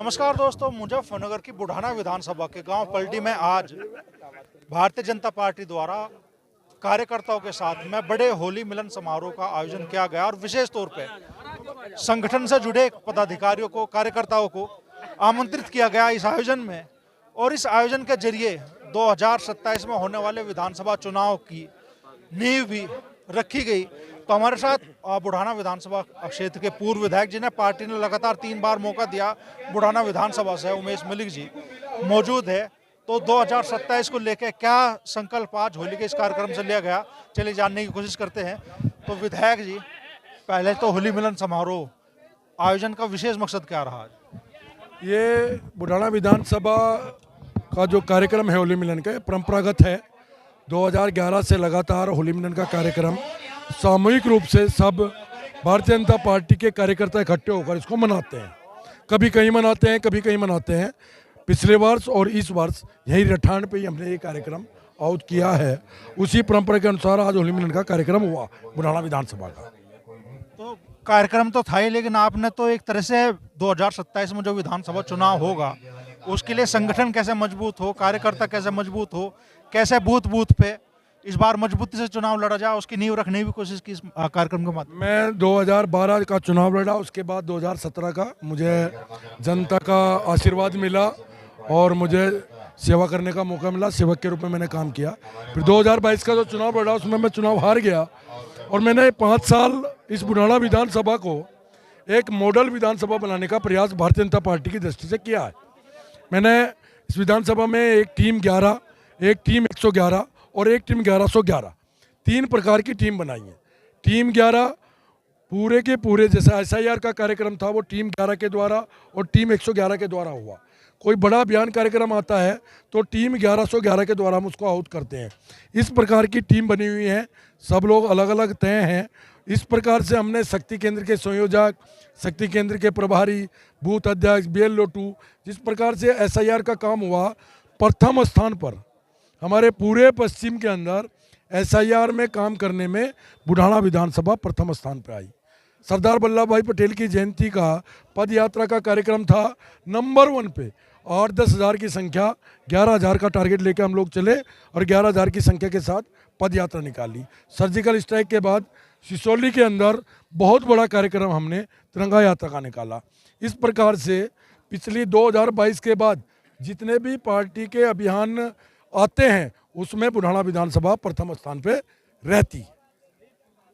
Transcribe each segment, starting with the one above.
नमस्कार दोस्तों, मुजफ्फरनगर की बुढ़ाना विधानसभा के गांव पलटी में आज भारतीय जनता पार्टी द्वारा कार्यकर्ताओं के साथ में बड़े होली मिलन समारोह का आयोजन किया गया और विशेष तौर पे संगठन से जुड़े पदाधिकारियों को, कार्यकर्ताओं को आमंत्रित किया गया इस आयोजन में। और इस आयोजन के जरिए 2027 में होने वाले विधानसभा चुनाव की नींव भी रखी गई। तो हमारे साथ बुढ़ाना विधानसभा क्षेत्र के पूर्व विधायक, जिन्हें पार्टी ने लगातार 3 बार मौका दिया बुढ़ाना विधानसभा से, उमेश मलिक जी मौजूद है। तो 2027 को लेकर क्या संकल्प आज होली के इस कार्यक्रम से लिया गया, चलिए जानने की कोशिश करते हैं। तो विधायक जी, पहले तो होली मिलन समारोह आयोजन का विशेष मकसद क्या रहा? ये बुढ़ाना विधानसभा का जो कार्यक्रम है होली मिलन का, परंपरागत है। 2011 से लगातार होली मिलन का कार्यक्रम सामूहिक रूप से सब भारतीय जनता पार्टी के कार्यकर्ता इकट्ठे होकर इसको मनाते हैं। कभी कहीं मनाते हैं, कभी कहीं मनाते हैं। पिछले वर्ष और इस वर्ष यही रठान पे ही हमने ये कार्यक्रम आउट किया है। उसी परंपरा के अनुसार आज होली मिलन का कार्यक्रम हुआ बुढ़ाना विधानसभा का। तो कार्यक्रम तो था ही, लेकिन आपने तो एक तरह से 2027 में जो विधानसभा चुनाव होगा उसके लिए संगठन कैसे मजबूत हो, कार्यकर्ता कैसे मजबूत हो, कैसे बूथ बूथ पे इस बार मजबूती से चुनाव लड़ा जाए, उसकी नींव रखने की भी कोशिश की इस कार्यक्रम के माध्यम। मैं 2012 का चुनाव लड़ा, उसके बाद 2017 का मुझे जनता का आशीर्वाद मिला और मुझे सेवा करने का मौका मिला। सेवक के रूप में मैंने काम किया। फिर 2022 का जो चुनाव लड़ा उसमें मैं चुनाव हार गया और मैंने 5 साल इस बुढ़ाना विधानसभा को एक मॉडल विधानसभा बनाने का प्रयास भारतीय जनता पार्टी की दृष्टि से किया है। मैंने इस विधानसभा में एक टीम 11, एक टीम 111 और एक टीम 1111, 3 प्रकार की टीम बनाई है। टीम 11 पूरे के पूरे, जैसा SIR का कार्यक्रम था वो टीम 11 के द्वारा और टीम 111 के द्वारा हुआ। कोई बड़ा अभियान कार्यक्रम आता है तो टीम 1111 के द्वारा हम उसको आउट करते हैं। इस प्रकार की टीम बनी हुई है, सब लोग अलग अलग तय हैं। इस प्रकार से हमने शक्ति केंद्र के संयोजक, शक्ति केंद्र के प्रभारी, बूथ अध्यक्ष, BLO 2, जिस प्रकार से SIR का काम हुआ, प्रथम स्थान पर हमारे पूरे पश्चिम के अंदर SIR में काम करने में बुढ़ाना विधानसभा प्रथम स्थान पर आई। सरदार वल्लभ भाई पटेल की जयंती का पद यात्रा का कार्यक्रम था नंबर 1 पे। 8-10 हज़ार की संख्या, 11 हज़ार का टारगेट लेकर हम लोग चले और 11 हज़ार की संख्या के साथ पद यात्रा निकाली। सर्जिकल स्ट्राइक के बाद सिसोली के अंदर बहुत बड़ा कार्यक्रम हमने तिरंगा यात्रा का निकाला। इस प्रकार से पिछली 2022 के बाद जितने भी पार्टी के अभियान आते हैं उसमें बुढ़ाना विधानसभा प्रथम स्थान पे रहती।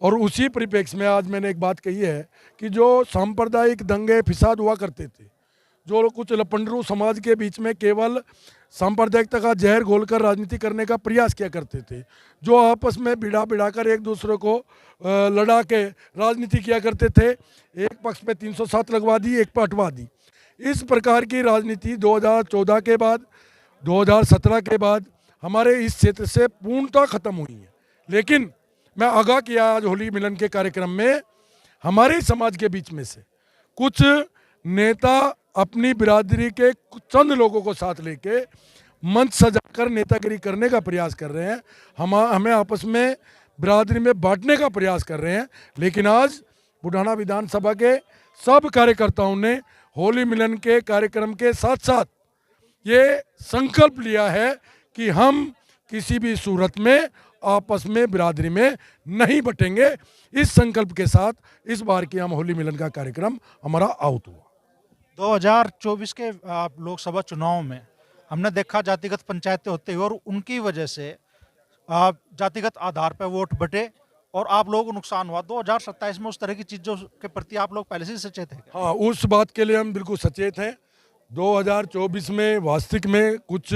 और उसी परिप्रेक्ष्य में आज मैंने एक बात कही है कि जो सांप्रदायिक दंगे फिसाद हुआ करते थे, जो कुछ लपंडरू समाज के बीच में केवल सांप्रदायिकता का जहर घोलकर राजनीति करने का प्रयास किया करते थे, जो आपस में भिड़ा कर एक दूसरे को लड़ा के राजनीति किया करते थे, एक पक्ष पे 307 लगवा दी, एक पे हटवा दी। इस प्रकार की राजनीति 2014 के बाद, 2017 के बाद हमारे इस क्षेत्र से पूर्णतः खत्म हुई है। लेकिन मैं आगाह किया आज होली मिलन के कार्यक्रम में, हमारे समाज के बीच में से कुछ नेता अपनी बिरादरी के चंद लोगों को साथ लेके मंच सजाकर नेतागिरी करने का प्रयास कर रहे हैं, हमें आपस में बिरादरी में बांटने का प्रयास कर रहे हैं। लेकिन आज बुढ़ाना विधानसभा के सब कार्यकर्ताओं ने होली मिलन के कार्यक्रम के साथ साथ ये संकल्प लिया है कि हम किसी भी सूरत में आपस में बिरादरी में नहीं बटेंगे। इस संकल्प के साथ इस बार की हम होली मिलन का कार्यक्रम हमारा आउट हुआ। 2024 के लोकसभा चुनाव में हमने देखा जातिगत पंचायतें होते हुए और उनकी वजह से जातिगत आधार पर वोट बटे और आप लोगों को नुकसान हुआ। 2027 में उस तरह की चीज़ों के प्रति आप लोग पहले से सचेत हैं? हाँ, उस बात के लिए हम बिल्कुल सचेत हैं। 2024 में वास्तविक में कुछ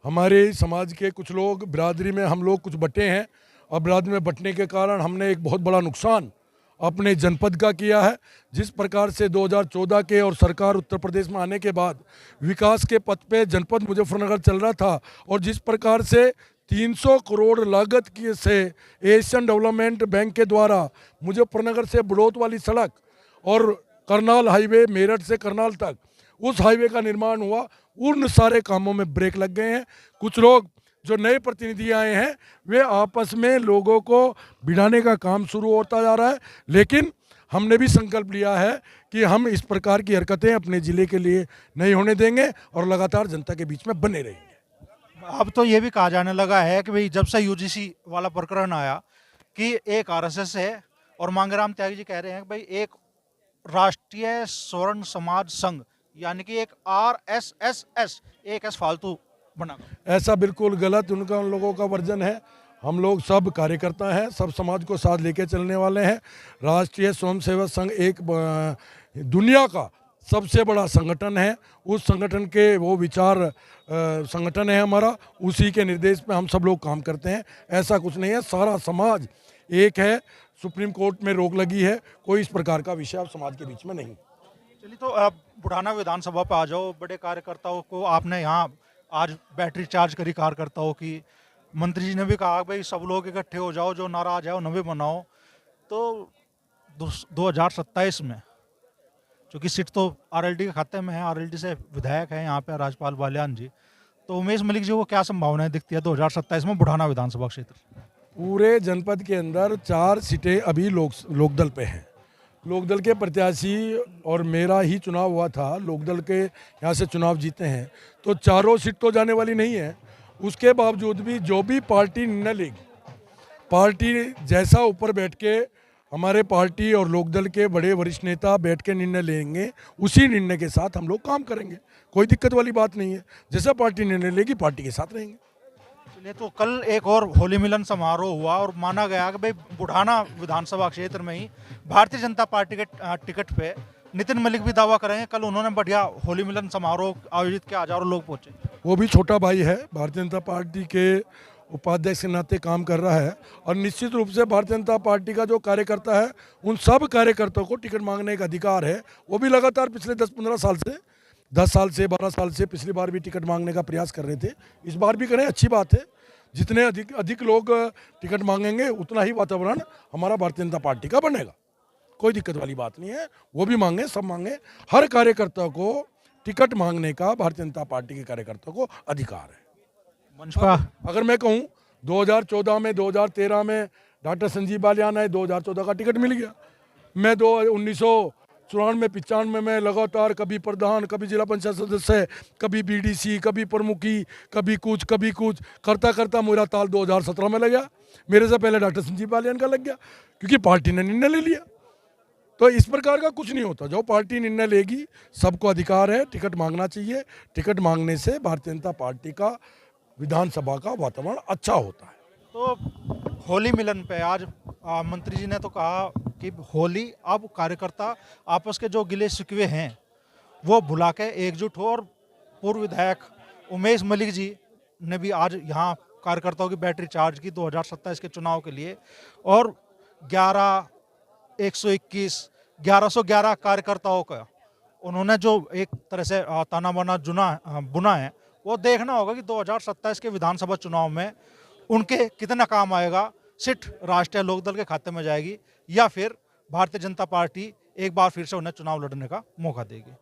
हमारे समाज के कुछ लोग, बिरादरी में हम लोग कुछ बटे हैं और बिरादरी में बटने के कारण हमने एक बहुत बड़ा नुकसान अपने जनपद का किया है। जिस प्रकार से 2014 के और सरकार उत्तर प्रदेश में आने के बाद विकास के पथ पे जनपद मुजफ्फरनगर चल रहा था और जिस प्रकार से 300 करोड़ लागत की से एशियन डेवलपमेंट बैंक के द्वारा मुजफ्फरनगर से बड़ौत वाली सड़क और करनाल हाईवे, मेरठ से करनाल तक उस हाईवे का निर्माण हुआ, उन सारे कामों में ब्रेक लग गए हैं। कुछ लोग जो नए प्रतिनिधि आए हैं वे आपस में लोगों को भिड़ाने का काम शुरू होता जा रहा है। लेकिन हमने भी संकल्प लिया है कि हम इस प्रकार की हरकतें अपने ज़िले के लिए नहीं होने देंगे और लगातार जनता के बीच में बने रहेंगे। अब तो ये भी कहा जाने लगा है कि भाई जब से यूजीसी वाला प्रकरण आया कि एक आरएसएस है और मांगेराम त्यागी जी कह रहे हैं कि भाई एक राष्ट्रीय स्वर्ण समाज संघ यानी कि एक आरएसएस, एक एस फालतू बना। ऐसा बिल्कुल गलत उनका उन लोगों का वर्जन है। हम लोग सब कार्यकर्ता हैं, सब समाज को साथ लेके चलने वाले हैं। राष्ट्रीय स्वयंसेवक संघ एक दुनिया का सबसे बड़ा संगठन है। उस संगठन के वो विचार संगठन है हमारा, उसी के निर्देश पे हम सब लोग काम करते हैं। ऐसा कुछ नहीं है, सारा समाज एक है। सुप्रीम कोर्ट में रोक लगी है, कोई इस प्रकार का विषय अब समाज के बीच में नहीं। चलिए तो अब बुढ़ाना विधानसभा पे आ जाओ। बड़े कार्यकर्ताओं को आपने यहाँ आज बैटरी चार्ज करी कार्यकर्ताओं की। मंत्री जी ने भी कहा भाई सब लोग इकट्ठे हो जाओ, जो नाराज है वो नवे बनाओ। तो 2027 में क्योंकि सीट तो आरएलडी के खाते में है, आरएलडी से विधायक है यहाँ पे राजपाल बालियान जी, तो उमेश मलिक जी को क्या संभावनाएं दिखती है 2027 में बुढ़ाना विधानसभा क्षेत्र? पूरे जनपद के अंदर 4 सीटें अभी लोकदल पे हैं। लोकदल के प्रत्याशी और मेरा ही चुनाव हुआ था, लोकदल के यहाँ से चुनाव जीते हैं, तो चारों सीट तो जाने वाली नहीं है। उसके बावजूद भी जो भी पार्टी निर्णय लेगी, पार्टी जैसा ऊपर बैठ के हमारे पार्टी और लोकदल के बड़े वरिष्ठ नेता बैठ के निर्णय लेंगे, उसी निर्णय के साथ हम लोग काम करेंगे। कोई दिक्कत वाली बात नहीं है। जैसा पार्टी निर्णय लेगी पार्टी के साथ रहेंगे। चलिए तो कल एक और होली मिलन समारोह हुआ और माना गया कि भाई बुढ़ाना विधानसभा क्षेत्र में ही भारतीय जनता पार्टी के टिकट पे नितिन मलिक भी दावा करेंगे। कल उन्होंने बढ़िया होली मिलन समारोह आयोजित किया, हजारों लोग पहुंचे। वो भी छोटा भाई है, भारतीय जनता पार्टी के उपाध्यक्ष के नाते काम कर रहा है और निश्चित रूप से भारतीय जनता पार्टी का जो कार्यकर्ता है उन सब कार्यकर्ताओं को टिकट मांगने का अधिकार है। वो भी लगातार पिछले 10-15 साल से, 10 साल से 12 साल से पिछली बार भी टिकट मांगने का प्रयास कर रहे थे, इस बार भी करें, अच्छी बात है। जितने अधिक लोग टिकट मांगेंगे उतना ही वातावरण हमारा भारतीय जनता पार्टी का बनेगा। कोई दिक्कत वाली बात नहीं है। वो भी मांगे, सब मांगे। हर कार्यकर्ता को टिकट मांगने का भारतीय जनता पार्टी के कार्यकर्ताओं को अधिकार है। मंच पर अगर मैं कहूँ 2014 में, 2013 में डॉक्टर संजीव बालियान आए, 2014 का टिकट मिल गया। मैं 1994-95 में लगातार कभी प्रधान, कभी जिला पंचायत सदस्य, कभी बीडीसी, कभी प्रमुखी, कभी कुछ करता करता मेरा ताल 2017 में लग गया। मेरे से पहले डॉक्टर संजीव बालियान का लग गया, क्योंकि पार्टी ने निर्णय ले लिया। तो इस प्रकार का कुछ नहीं होता। जो पार्टी निर्णय लेगी, सबको अधिकार है, टिकट मांगना चाहिए। टिकट मांगने से भारतीय जनता पार्टी का विधानसभा का वातावरण अच्छा होता है। तो होली मिलन पे आज मंत्री जी ने तो कहा कि होली अब कार्यकर्ता आपस के जो गिले शिकवे हैं वो भुला के एकजुट हो। और पूर्व विधायक उमेश मलिक जी ने भी आज यहाँ कार्यकर्ताओं की बैटरी चार्ज की 2027 के चुनाव के लिए। और 1111 कार्यकर्ताओं का उन्होंने जो एक तरह से ताना बाना बुना है, वो देखना होगा कि 2027 के विधानसभा चुनाव में उनके कितना काम आएगा। सीट राष्ट्रीय लोकदल के खाते में जाएगी या फिर भारतीय जनता पार्टी एक बार फिर से उन्हें चुनाव लड़ने का मौका देगी।